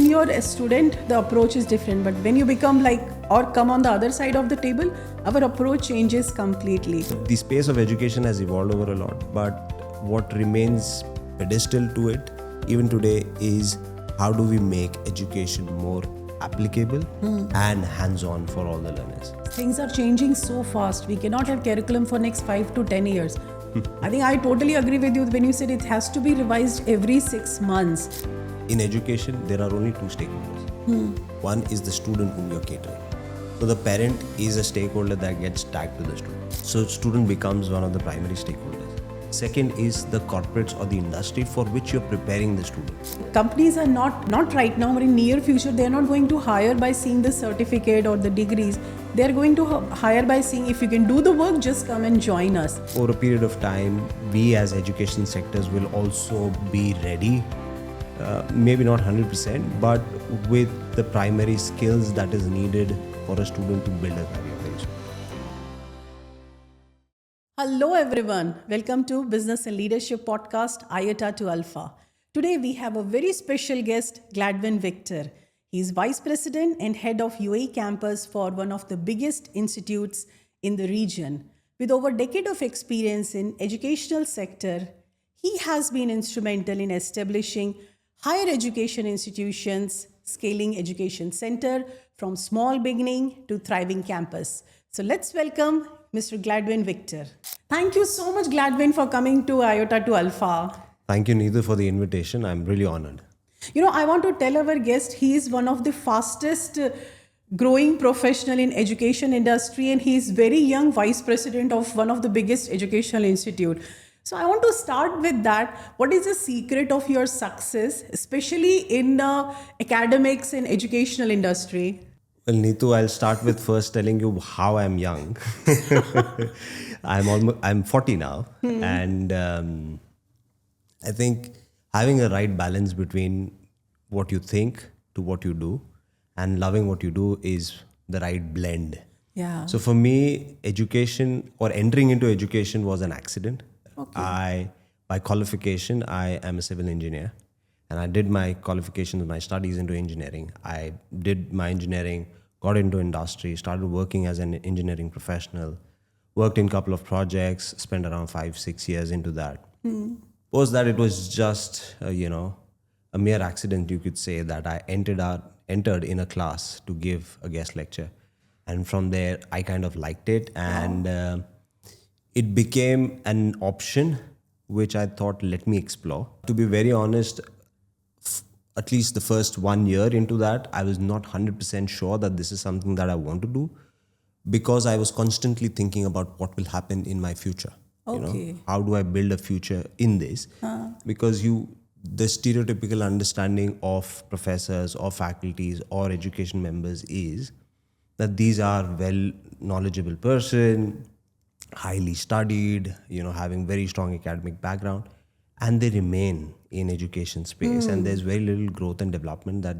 you're a student, the approach is different. But when you become come on the other side of the table, our approach changes completely. The space of education has evolved over a lot, but what remains pedestal to it even today is how do we make education more applicable and hands-on for all the learners. Things are changing so fast. We cannot have curriculum for next 5 to 10 years. I think I totally agree with you when you said it has to be revised every 6 months. In education, there are only two stakeholders. One is the student whom you're catering. So the parent is a stakeholder that gets tagged to the student. So student becomes one of the primary stakeholders. Second is the corporates or the industry for which you're preparing the student. Companies are not right now, but in near future, they are not going to hire by seeing the certificate or the degrees. They are going to hire by seeing if you can do the work, just come and join us. Over a period of time, we as education sectors will also be ready, maybe not 100%, but with the primary skills that is needed for a student to build a career. Hello everyone, welcome to Business and Leadership Podcast, Iota to Alpha. Today we have a very special guest, Gladwyn Victor. He is Vice President and Head of UAE Campus for one of the biggest institutes in the region. With over a decade of experience in educational sector, he has been instrumental in establishing higher education institutions, scaling education center from small beginning to thriving campus. So let's welcome Mr. Gladwyn Victor. Thank you so much, Gladwyn, for coming to Iota to Alpha. Thank you, Neetu, for the invitation. I'm really honored. You know, I want to tell our guest, he is one of the fastest growing professional in education industry, and he is very young vice president of one of the biggest educational institute. So I want to start with that. What is the secret of your success, especially in academics and educational industry? Well, Neetu, I'll start with first telling you how I'm young. I'm 40 now, and I think having a right balance between what you think to what you do and loving what you do is the right blend. Yeah. So for me, education or entering into education was an accident. Okay. By qualification, I am a civil engineer, and I did my qualifications, my studies into engineering. I did my engineering, got into industry, started working as an engineering professional, worked in a couple of projects, spent around 5-6 years into that. Post that, it was just, a mere accident, you could say, that I entered in a class to give a guest lecture. And from there, I kind of liked it. And it became an option, which I thought, let me explore. To be very honest, at least the first 1 year into that, I was not 100% sure that this is something that I want to do, because I was constantly thinking about what will happen in my future. Okay. How do I build a future in this? Because the stereotypical understanding of professors or faculties or education members is that these are well knowledgeable person, highly studied, having very strong academic background, and they remain in education space, and there's very little growth and development that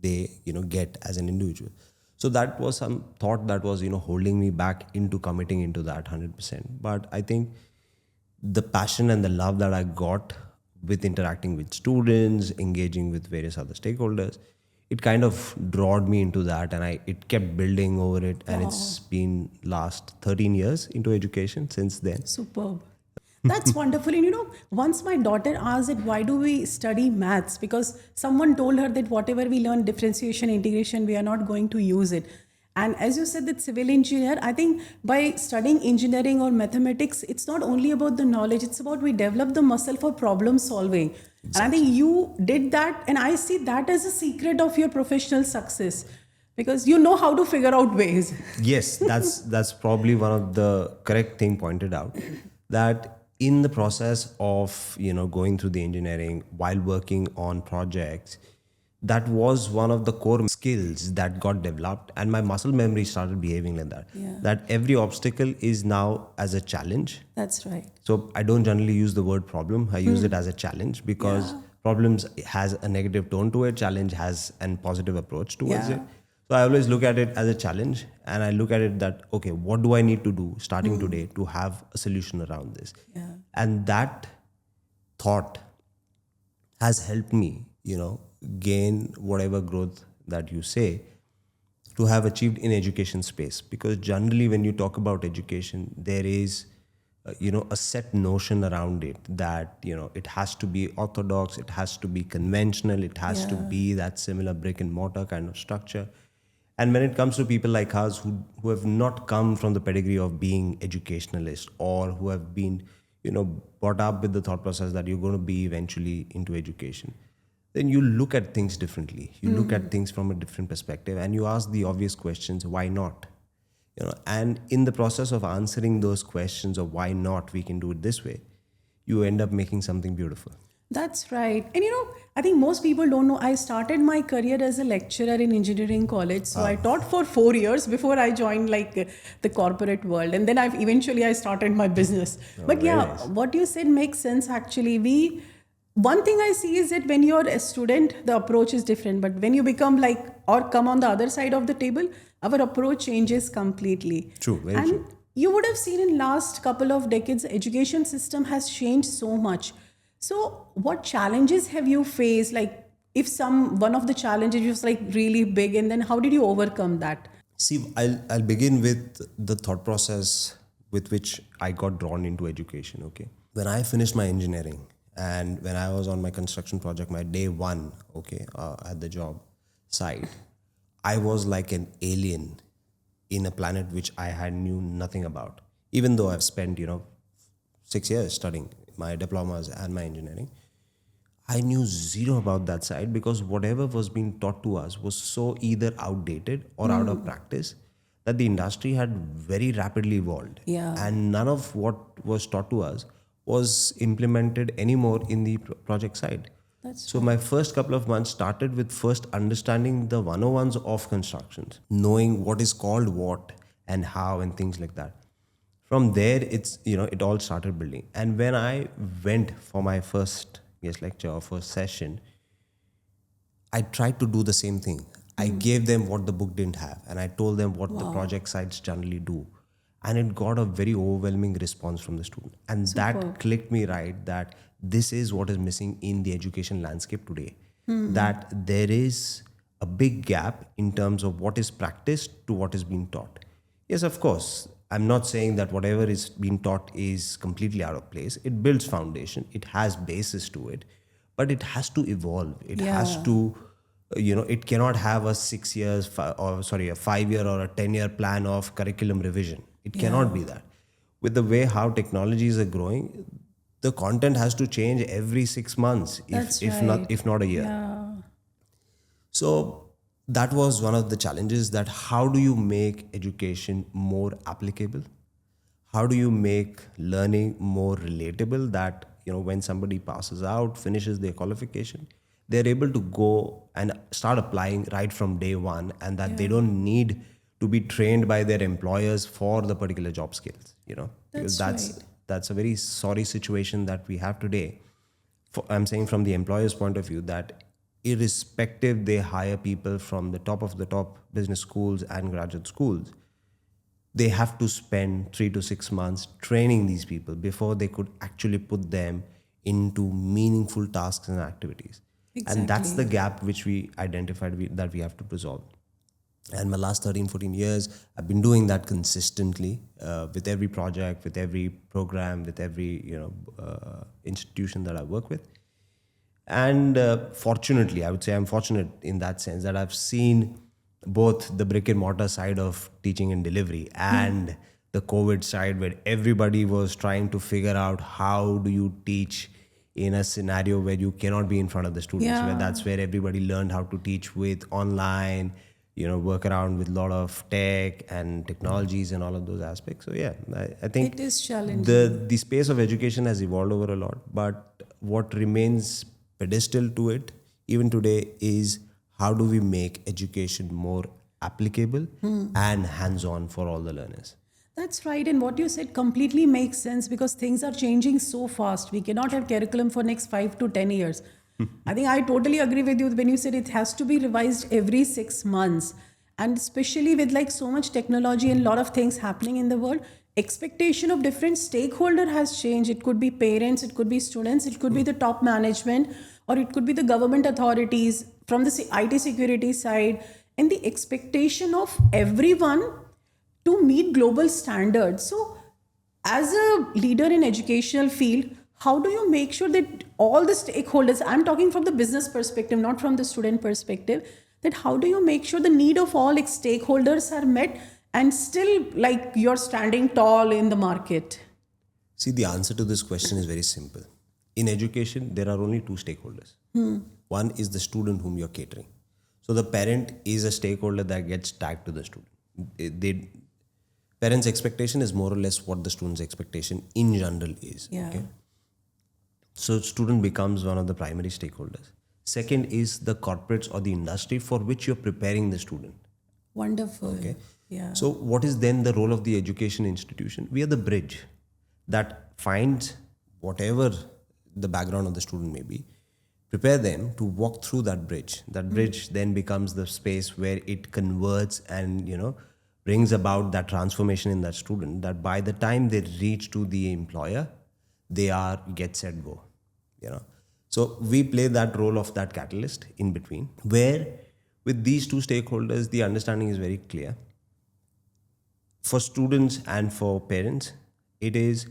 they get as an individual. So that was some thought that was holding me back into committing into that 100%. But I think the passion and the love that I got with interacting with students, engaging with various other stakeholders, it kind of drawed me into that, and it kept building over it. And it's been last 13 years into education since then. Superb. That's wonderful. And once my daughter asked that why do we study maths? Because someone told her that whatever we learn, differentiation, integration, we are not going to use it. And as you said, that civil engineer, I think by studying engineering or mathematics, it's not only about the knowledge, it's about we develop the muscle for problem solving. Exactly. And I think you did that. And I see that as a secret of your professional success, because you know how to figure out ways. Yes, that's probably one of the correct thing pointed out, that in the process of going through the engineering while working on projects, that was one of the core skills that got developed, and my muscle memory started behaving like that. Yeah. That every obstacle is now as a challenge. That's right. So I don't generally use the word problem. I use it as a challenge, because problems has a negative tone to it. Challenge has a positive approach towards it. So I always look at it as a challenge, and I look at it that, okay, what do I need to do starting today to have a solution around this? Yeah. And that thought has helped me, gain whatever growth that you say to have achieved in education space. Because generally when you talk about education, there is a set notion around it that it has to be orthodox, it has to be conventional, it has to be that similar brick and mortar kind of structure. And when it comes to people like us who have not come from the pedigree of being educationalists, or who have been brought up with the thought process that you're going to be eventually into education, then you look at things differently. You look at things from a different perspective, and you ask the obvious questions: why not? And in the process of answering those questions of why not we can do it this way, you end up making something beautiful. That's right. And I think most people don't know, I started my career as a lecturer in engineering college. So I taught for 4 years before I joined the corporate world. And then I started my business. But very yeah, nice. what you said makes sense actually. One thing I see is that when you're a student, the approach is different. But when you become or come on the other side of the table, our approach changes completely. True, very And true. you would have seen in last couple of decades, the education system has changed so much. So what challenges have you faced? Like if one of the challenges was really big, and then how did you overcome that? See, I'll begin with the thought process with which I got drawn into education. Okay, when I finished my engineering and when I was on my construction project, my day one, okay, at the job site, I was like an alien in a planet which I had knew nothing about. Even though I've spent 6 years studying my diplomas and my engineering, I knew zero about that side, because whatever was being taught to us was so either outdated or out of practice that the industry had very rapidly evolved. Yeah. And none of what was taught to us was implemented anymore in the project side. So my first couple of months started with first understanding the 101s of constructions, knowing what is called what and how and things like that. From there, it all started building. And when I went for my first guest lecture or first session, I tried to do the same thing. I gave them what the book didn't have, and I told them what the project sites generally do. And it got a very overwhelming response from the student. And that clicked me right that this is what is missing in the education landscape today. That there is a big gap in terms of what is practiced to what is being taught. Yes, of course, I'm not saying that whatever is being taught is completely out of place. It builds foundation, it has basis to it, but it has to evolve. It has to, it cannot have a 6 years, a 5 year or a 10-year plan of curriculum revision. It cannot be that. With the way how technologies are growing, the content has to change every 6 months, if not a year. Yeah. So that was one of the challenges, that how do you make education more applicable? How do you make learning more relatable, that when somebody passes out, finishes their qualification, they're able to go and start applying right from day one, and that they don't need to be trained by their employers for the particular job skills, because that's a very sorry situation that we have today. I'm saying from the employer's point of view, that irrespective they hire people from the top of the top business schools and graduate schools, they have to spend 3 to 6 months training these people before they could actually put them into meaningful tasks and activities. And that's the gap which we identified that we have to resolve. And my last 13, 14 years, I've been doing that consistently with every project, with every program, with every institution that I work with. And fortunately, I would say I'm fortunate in that sense that I've seen both the brick and mortar side of teaching and delivery and the COVID side, where everybody was trying to figure out how do you teach in a scenario where you cannot be in front of the students. Yeah. That's where everybody learned how to teach with online, work around with a lot of tech and technologies and all of those aspects. So yeah, I think It is challenging. the space of education has evolved over a lot, but what remains pedestal to it even today is how do we make education more applicable and hands-on for all the learners. That's right. And what you said completely makes sense, because things are changing so fast. We cannot have curriculum for next 5 to 10 years. I think I totally agree with you when you said it has to be revised every 6 months. And especially with so much technology and a lot of things happening in the world, expectation of different stakeholder has changed. It could be parents, it could be students, it could be the top management, or it could be the government authorities. from the IT security side, and the expectation of everyone to meet global standards. So, as a leader in educational field, how do you make sure that all the stakeholders, I'm talking from the business perspective, not from the student perspective, that how do you make sure the need of all stakeholders are met and still like you're standing tall in the market? See, the answer to this question is very simple. In education, there are only two stakeholders. One is the student whom you're catering. So the parent is a stakeholder that gets tagged to the student. Parents' expectation is more or less what the student's expectation in general is. Yeah. Okay? So student becomes one of the primary stakeholders. Second is the corporates or the industry for which you're preparing the student. Wonderful. Okay. Yeah. So what is then the role of the education institution? We are the bridge that finds whatever the background of the student may be, prepare them to walk through that bridge. That bridge then becomes the space where it converts and, brings about that transformation in that student, that by the time they reach to the employer, they are get set go. So we play that role of that catalyst in between, where with these two stakeholders, the understanding is very clear. For students and for parents, it is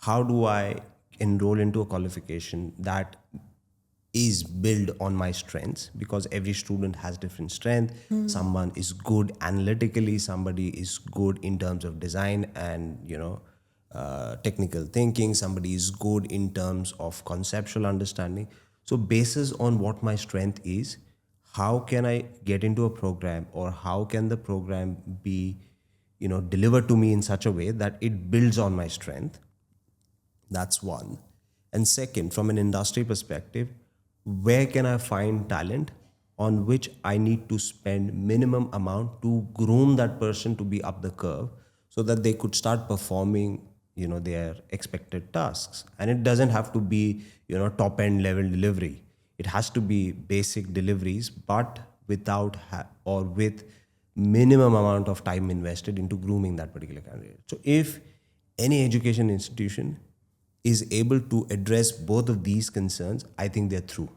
how do I enroll into a qualification that is built on my strengths, because every student has different strength. Someone is good analytically, somebody is good in terms of design and technical thinking, somebody is good in terms of conceptual understanding. So basis on what my strength is, how can I get into a program, or how can the program be delivered to me in such a way that it builds on my strength? That's one. And second, from an industry perspective, where can I find talent on which I need to spend minimum amount to groom that person to be up the curve so that they could start performing, their expected tasks. And it doesn't have to be, top end level delivery. It has to be basic deliveries, but without or with minimum amount of time invested into grooming that particular candidate. So if any education institution is able to address both of these concerns, I think they're through.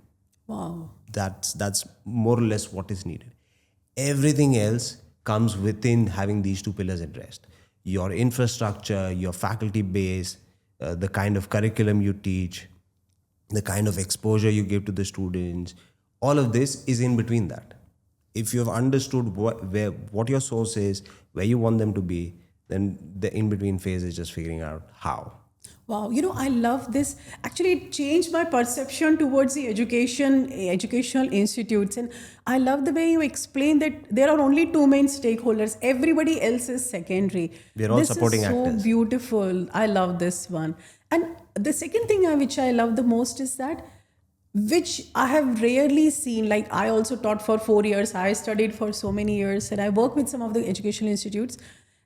Wow. That's more or less what is needed. Everything else comes within having these two pillars addressed. Your infrastructure, your faculty base, the kind of curriculum you teach, the kind of exposure you give to the students, all of this is in between that. If you have understood what your source is, where you want them to be, then the in-between phase is just figuring out how. Wow, I love this. Actually, it changed my perception towards the educational institutes. And I love the way you explain that there are only two main stakeholders. Everybody else is secondary. We're all supporting actors. This is so beautiful. I love this one. And the second thing which I love the most is that, which I have rarely seen, like I also taught for 4 years, I studied for so many years, and I work with some of the educational institutes,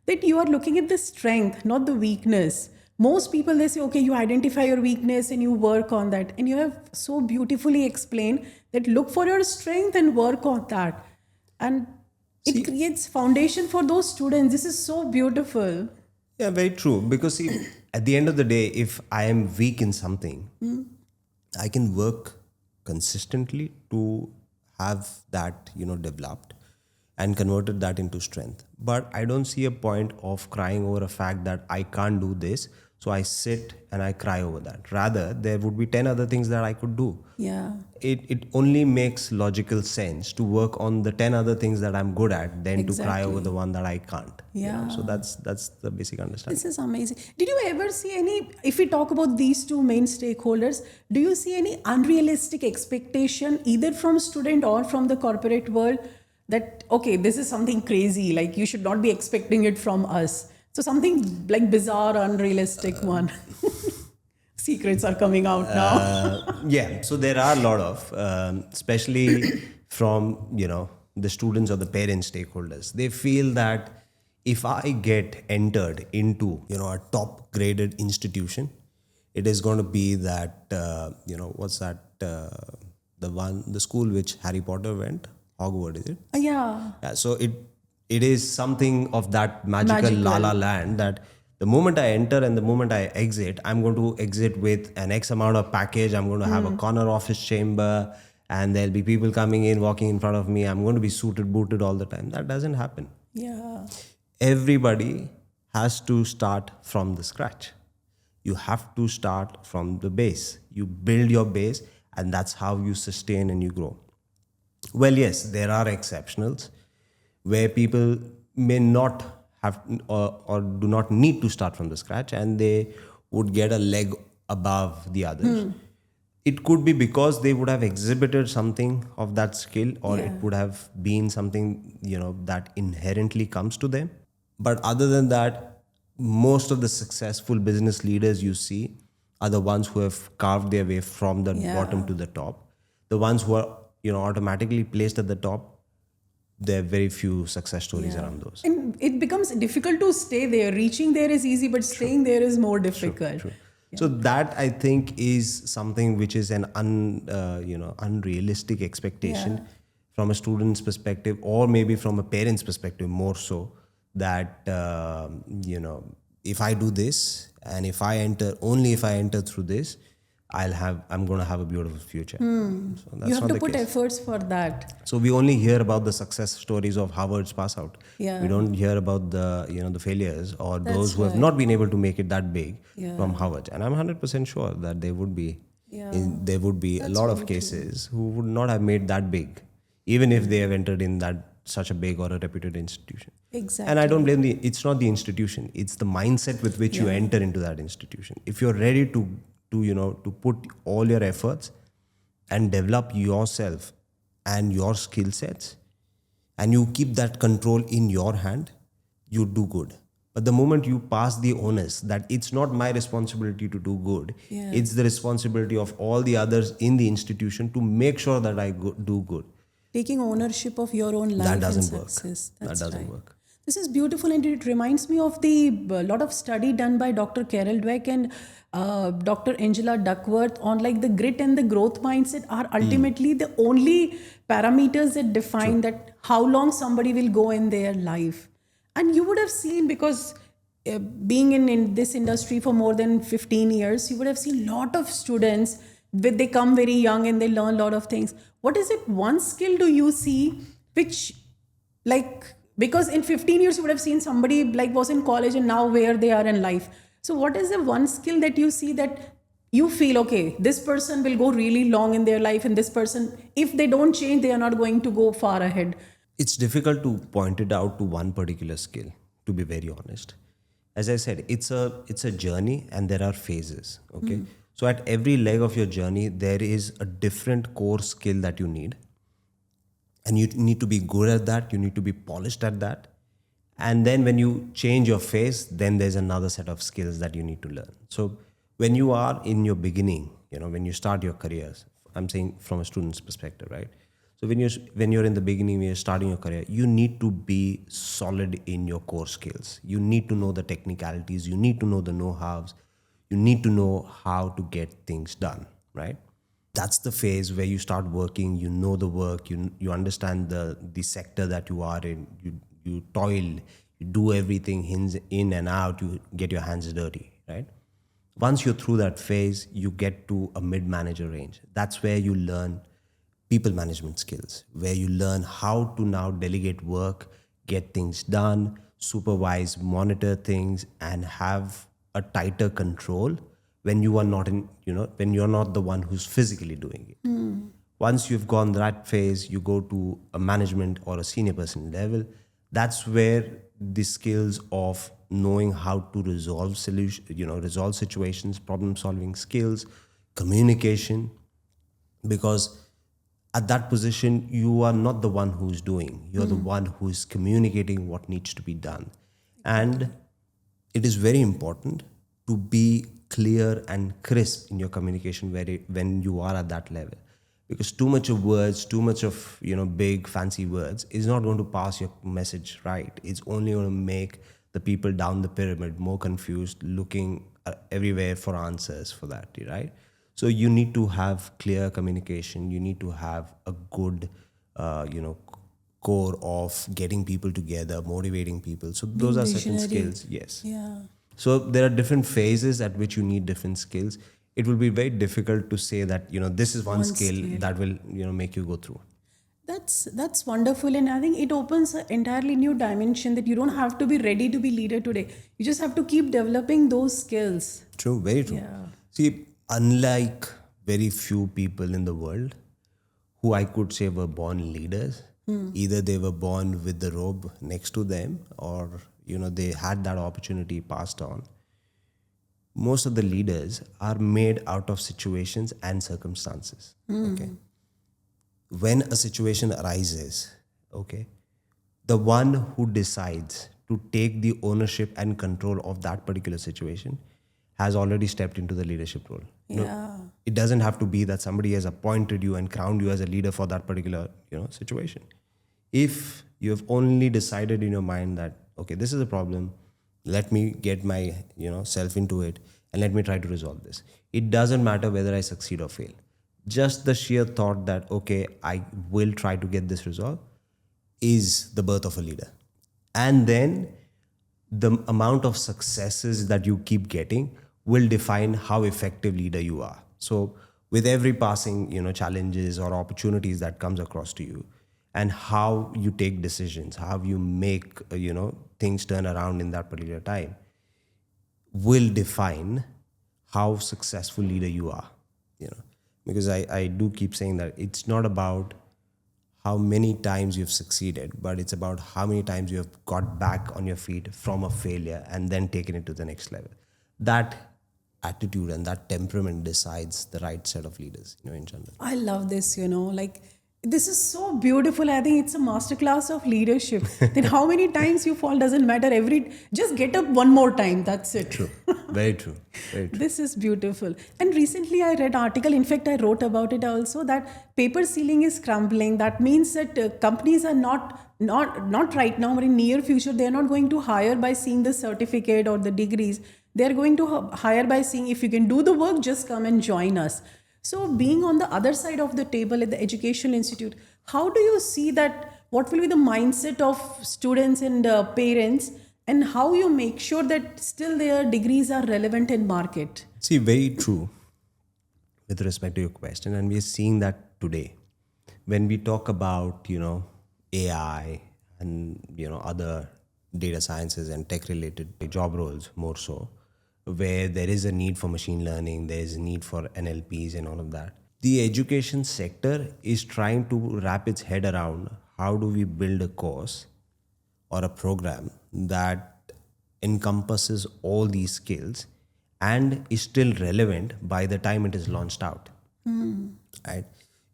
that you are looking at the strength, not the weakness. Most people, they say, okay, you identify your weakness and you work on that. And you have so beautifully explained that look for your strength and work on that. And it creates foundation for those students. This is so beautiful. Yeah, very true. Because see, at the end of the day, if I am weak in something, I can work consistently to have that, developed and converted that into strength. But I don't see a point of crying over a fact that I can't do this. So I sit and I cry over that. Rather, there would be 10 other things that I could do. Yeah. It only makes logical sense to work on the 10 other things that I'm good at than to cry over the one that I can't. Yeah. So that's the basic understanding. This is amazing. Did you ever see any, if we talk about these two main stakeholders, do you see any unrealistic expectation either from student or from the corporate world that, okay, this is something crazy, like you should not be expecting it from us? So something like bizarre, unrealistic one. Secrets are coming out now. Yeah, so there are a lot of, especially from, the students or the parent stakeholders. They feel that if I get entered into, a top graded institution, it is going to be that, what's that, the school which Harry Potter went, Hogwarts, is it? Yeah. Yeah, so it is something of that magical la la land that the moment I enter and the moment I exit, I'm going to exit with an X amount of package. I'm going to have a corner office chamber and there'll be people coming in, walking in front of me. I'm going to be suited, booted all the time. That doesn't happen. Yeah. Everybody has to start from the scratch. You have to start from the base. You build your base, and that's how you sustain and you grow. Well, yes, there are exceptionals where people may not have or do not need to start from the scratch, and they would get a leg above the others. It could be because they would have exhibited something of that skill, or it would have been something that inherently comes to them. But other than that, most of the successful business leaders you see are the ones who have carved their way from the bottom to the top. The ones who are automatically placed at the top, there are very few success stories around those. And it becomes difficult to stay there. Reaching there is easy, but staying there is more difficult. True. So that, I think, is something which is an unrealistic expectation from a student's perspective, or maybe from a parent's perspective more so, that if I do this, and if I enter through this, I'm going to have a beautiful future. So that's You have not to the put case. efforts for that. So we only hear about the success stories of Harvard's pass out. Yeah. We don't hear about the failures, or those That's who have right. not been able to make it that big Yeah. from Harvard. And I'm 100% sure that there would be Yeah. there would be That's a lot of very true. cases who would not have made that big, even if they have entered in that such a big or a reputed institution. Exactly. And I don't blame it's not the institution, it's the mindset with which you enter into that institution. If you're ready to put all your efforts and develop yourself and your skill sets, and you keep that control in your hand, you do good. But the moment you pass the onus that it's not my responsibility to do good, it's the responsibility of all the others in the institution to make sure that I do good, Taking ownership of your own life that doesn't and work. success. That That's doesn't right. work. This is beautiful, and it reminds me of the lot of study done by Dr. Carol Dweck and Dr. Angela Duckworth on like the grit and the growth mindset are ultimately the only parameters that define that how long somebody will go in their life. And you would have seen, because being in this industry for more than 15 years, you would have seen a lot of students they come very young and they learn a lot of things. What is it, one skill do you see which, like, because in 15 years you would have seen somebody like was in college and now where they are in life. So what is the one skill that you see that you feel, okay, this person will go really long in their life, and this person, if they don't change, they are not going to go far ahead? It's difficult to point it out to one particular skill, to be very honest. As I said, it's a journey, and there are phases. Okay. So at every leg of your journey, there is a different core skill that you need. And you need to be good at that. You need to be polished at that. And then when you change your phase, then there's another set of skills that you need to learn. So when you are in your beginning, when you start your careers, I'm saying from a student's perspective, right? So when you're in the beginning, when you're starting your career, you need to be solid in your core skills. You need to know the technicalities. You need to know the know-hows. You need to know how to get things done, right? That's the phase where you start working. You know the work. You understand the sector that you are in. You toil. You do everything in and out. You get your hands dirty, right? Once you're through that phase, you get to a mid-manager range. That's where you learn people management skills, where you learn how to now delegate work, get things done, supervise, monitor things, and have a tighter control when you are not when you're not the one who's physically doing it. Once you've gone that phase, you go to a management or a senior person level. That's where the skills of knowing how to resolve situations, problem solving skills, communication, because at that position, you are not the one who's doing, you're the one who's communicating what needs to be done. And it is very important to be clear and crisp in your communication when you are at that level, because too much of words, too much of big fancy words is not going to pass your message right. It's only going to make the people down the pyramid more confused, looking everywhere for answers for that, right? So you need to have clear communication. You need to have a good core of getting people together, motivating people. So those are certain Visionary. skills. Yes. Yeah. So there are different phases at which you need different skills. it will be very difficult to say that, this is one skill skill. that will, make you go through. That's wonderful, and I think it opens an entirely new dimension that you don't have to be ready to be leader today. You just have to keep developing those skills. True, very true. Yeah. See, unlike very few people in the world who I could say were born leaders, either they were born with the robe next to them, or they had that opportunity passed on. Most of the leaders are made out of situations and circumstances. Okay. When a situation arises, okay, the one who decides to take the ownership and control of that particular situation has already stepped into the leadership role. Yeah. It doesn't have to be that somebody has appointed you and crowned you as a leader for that particular, situation. If you have only decided in your mind that, okay, this is a problem, let me get my, self into it and let me try to resolve this. It doesn't matter whether I succeed or fail. Just the sheer thought that, okay, I will try to get this resolved is the birth of a leader. And then the amount of successes that you keep getting will define how effective leader you are. So with every passing, challenges or opportunities that comes across to you, and how you take decisions, how you make, things turn around in that particular time, will define how successful leader you are. Because I do keep saying that it's not about how many times you've succeeded, but it's about how many times you have got back on your feet from a failure and then taken it to the next level. That attitude and that temperament decides the right set of leaders, in general. I love this, like this is so beautiful. I think it's a masterclass of leadership. Then how many times you fall doesn't matter. Just get up one more time. That's it. True. Very true. Very true. This is beautiful. And recently I read article, in fact I wrote about it also, that paper ceiling is crumbling. That means that companies are not right now, but in near future they are not going to hire by seeing the certificate or the degrees. They are going to hire by seeing if you can do the work, just come and join us. So being on the other side of the table at the educational institute, how do you see that? What will be the mindset of students and parents, and how you make sure that still their degrees are relevant in market? See, very true with respect to your question. And we are seeing that today. When we talk about, AI and, other data sciences and tech related job roles more so, where there is a need for machine learning, there is a need for NLPs and all of that. The education sector is trying to wrap its head around how do we build a course or a program that encompasses all these skills and is still relevant by the time it is launched out. Right?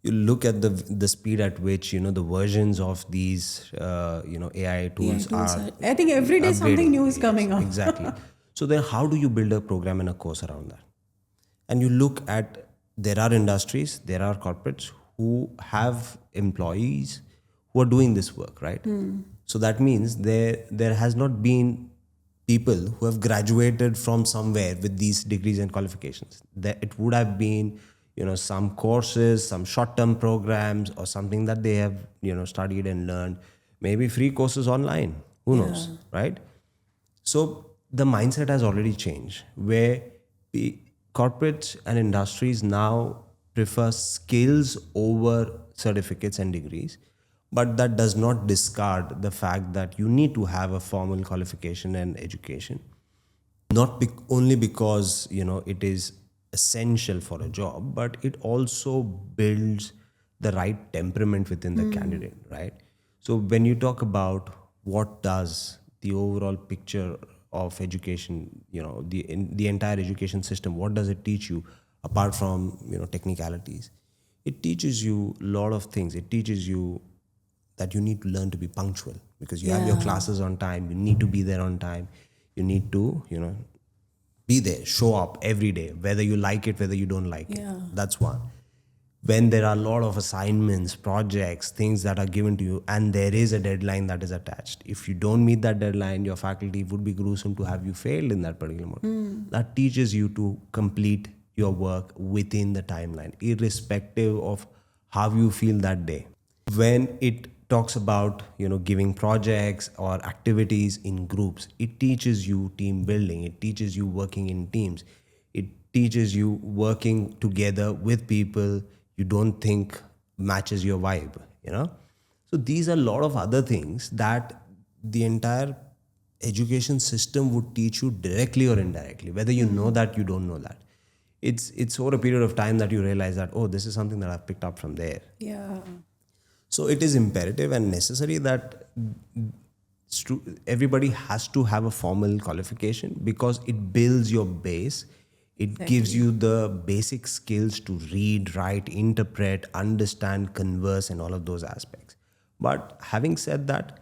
You look at the speed at which the versions of these AI tools are. I think every day something new is coming up. Exactly. So then how do you build a program and a course around that? And you look at, there are industries, there are corporates who have employees who are doing this work, right? So that means there has not been people who have graduated from somewhere with these degrees and qualifications. It would have been, some courses, some short-term programs, or something that they have, studied and learned, maybe free courses online, who knows, right? So the mindset has already changed, where corporates and industries now prefer skills over certificates and degrees. But that does not discard the fact that you need to have a formal qualification and education, not only because it is essential for a job, but it also builds the right temperament within the candidate, right? So when you talk about what does the overall picture of education, the entire education system, what does it teach you apart from technicalities? It teaches you a lot of things. It teaches you that you need to learn to be punctual, because you have your classes on time. You need to be there on time. You need to be there, show up every day, whether you like it, whether you don't like it. That's one. When there are a lot of assignments, projects, things that are given to you, and there is a deadline that is attached, if you don't meet that deadline, your faculty would be gruesome to have you failed in that particular mode. That teaches you to complete your work within the timeline, irrespective of how you feel that day. When it talks about giving projects or activities in groups, it teaches you team building, it teaches you working in teams, it teaches you working together with people you don't think matches your vibe, you know. So these are a lot of other things that the entire education system would teach you directly or indirectly, whether you know that, you don't know that. It's over a period of time that you realize that, oh, this is something that I've picked up from there. Yeah. So it is imperative and necessary that everybody has to have a formal qualification, because it builds your base. It gives you the basic skills to read, write, interpret, understand, converse, and all of those aspects. But having said that,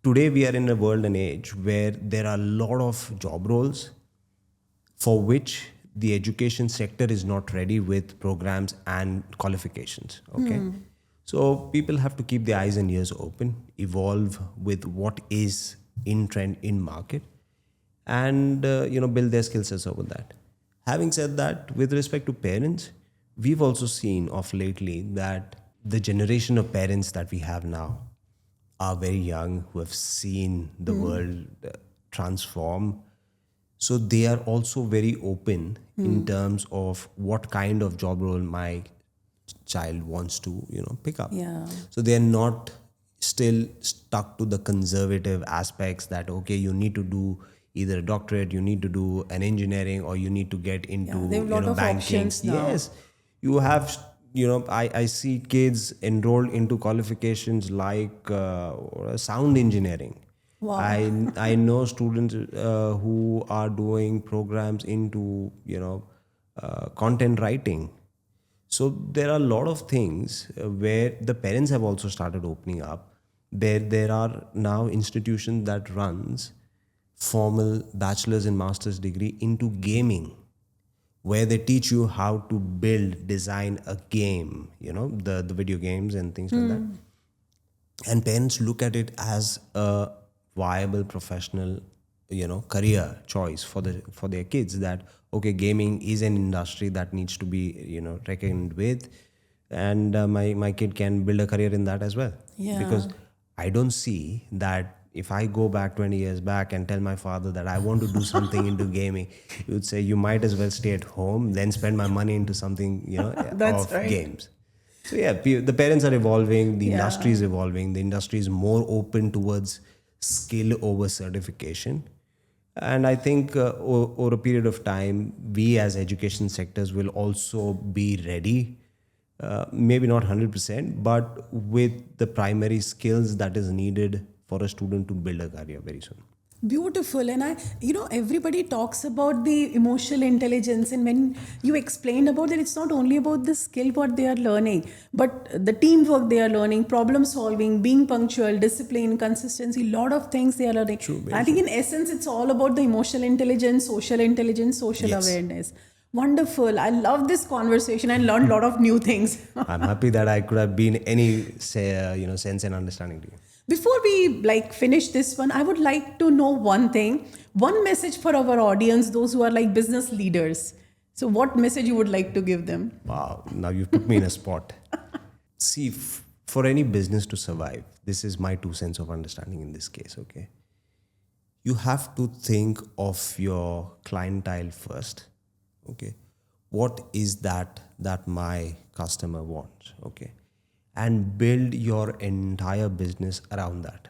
today we are in a world and age where there are a lot of job roles for which the education sector is not ready with programs and qualifications. Okay. So people have to keep their eyes and ears open, evolve with what is in trend in market, and build their skill sets over that. Having said that, with respect to parents, we've also seen of lately that the generation of parents that we have now are very young, who have seen the world transform. So they are also very open in terms of what kind of job role my child wants to, pick up. Yeah. So they are not still stuck to the conservative aspects that, okay, you need to do either a doctorate, you need to do an engineering, or you need to get into, they have a lot of banking. options now. Yes, you have, I see kids enrolled into qualifications like sound engineering. Wow. I know students who are doing programs into, content writing. So there are a lot of things where the parents have also started opening up. There are now institutions that runs formal bachelor's and master's degree into gaming, where they teach you how to build, design a game, the video games and things like that. And parents look at it as a viable professional, career choice for their kids, that, okay, gaming is an industry that needs to be, reckoned with, and my kid can build a career in that as well. Yeah. Because I don't see that if I go back 20 years back and tell my father that I want to do something into gaming, he would say, you might as well stay at home than spend my money into something, That's of right. games. So yeah, the parents are evolving, the Yeah. industry is evolving, the industry is more open towards skill over certification. And I think over a period of time, we as education sectors will also be ready, maybe not 100%, but with the primary skills that is needed for a student to build a career very soon. Beautiful. And everybody talks about the emotional intelligence. And when you explained about that, it's not only about the skill what they are learning, but the teamwork they are learning, problem solving, being punctual, discipline, consistency, lot of things they are learning. I think in essence, it's all about the emotional intelligence, social Yes. awareness. Wonderful. I love this conversation. I learned a lot of new things. I'm happy that I could have been any sense and understanding to you. Before we finish this one, I would like to know one thing, one message for our audience, those who are like business leaders. So what message you would like to give them? Wow, now you've put me in a spot. See, for any business to survive, this is my 2 cents of understanding in this case, okay? You have to think of your clientele first, okay? What is that my customer wants, okay? And build your entire business around that.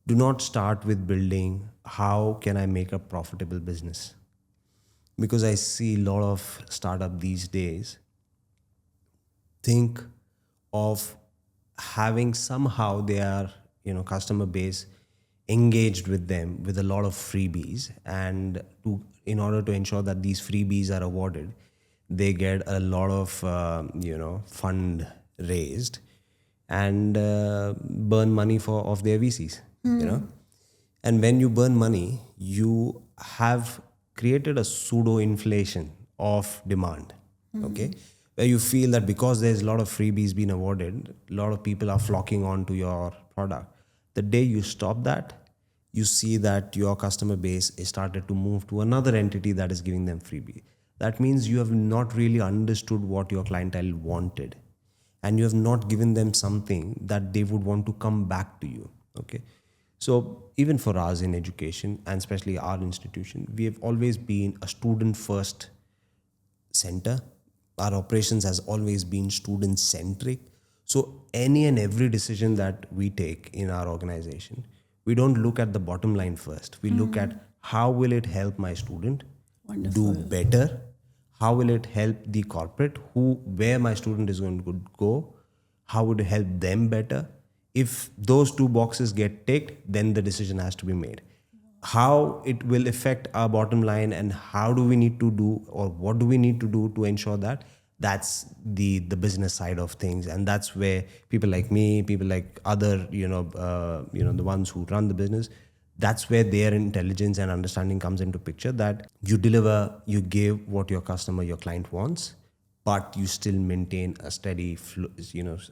Do not start with building, how can I make a profitable business? Because I see a lot of startup these days think of having somehow their customer base engaged with them with a lot of freebies, and in order to ensure that these freebies are awarded, they get a lot of fund raised and burn money of their VCs, and when you burn money, you have created a pseudo inflation of demand, okay, where you feel that because there's a lot of freebies being awarded, a lot of people are flocking onto your product. The day you stop that, you see that your customer base is started to move to another entity that is giving them freebie. That means you have not really understood what your clientele wanted, and you have not given them something that they would want to come back to you, okay? So even for us in education, and especially our institution, we have always been a student first center. Our operations has always been student centric. So any and every decision that we take in our organization, we don't look at the bottom line first. We look at how will it help my student do better? How will it help the corporate where my student is going to go? How would it help them better? If those two boxes get ticked, then the decision has to be made. How it will affect our bottom line and how do we need to do or what do we need to do to ensure that, that's the business side of things. And that's where people like me, people like other the ones who run the business, that's where their intelligence and understanding comes into picture, that you deliver, you give what your customer, your client wants, but you still maintain a steady flow,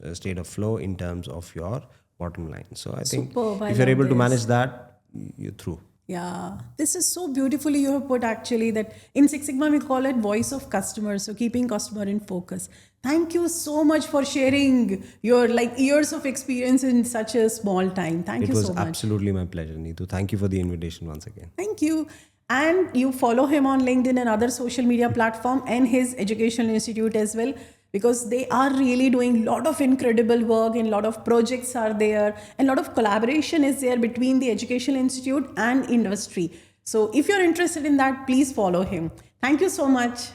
a state of flow in terms of your bottom line. So I think Superb, I if you're love able to this. manage that, you're through. Yeah, this is so beautifully you have put actually that in Six Sigma we call it voice of customer. So keeping customer in focus. Thank you so much for sharing your years of experience in such a small time. Thank It you was so much. absolutely my pleasure, Neetu. Thank you for the invitation once again. Thank you. And you follow him on LinkedIn and other social media platform and his educational institute as well, because they are really doing a lot of incredible work and a lot of projects are there and a lot of collaboration is there between the educational institute and industry. So if you're interested in that, please follow him. Thank you so much.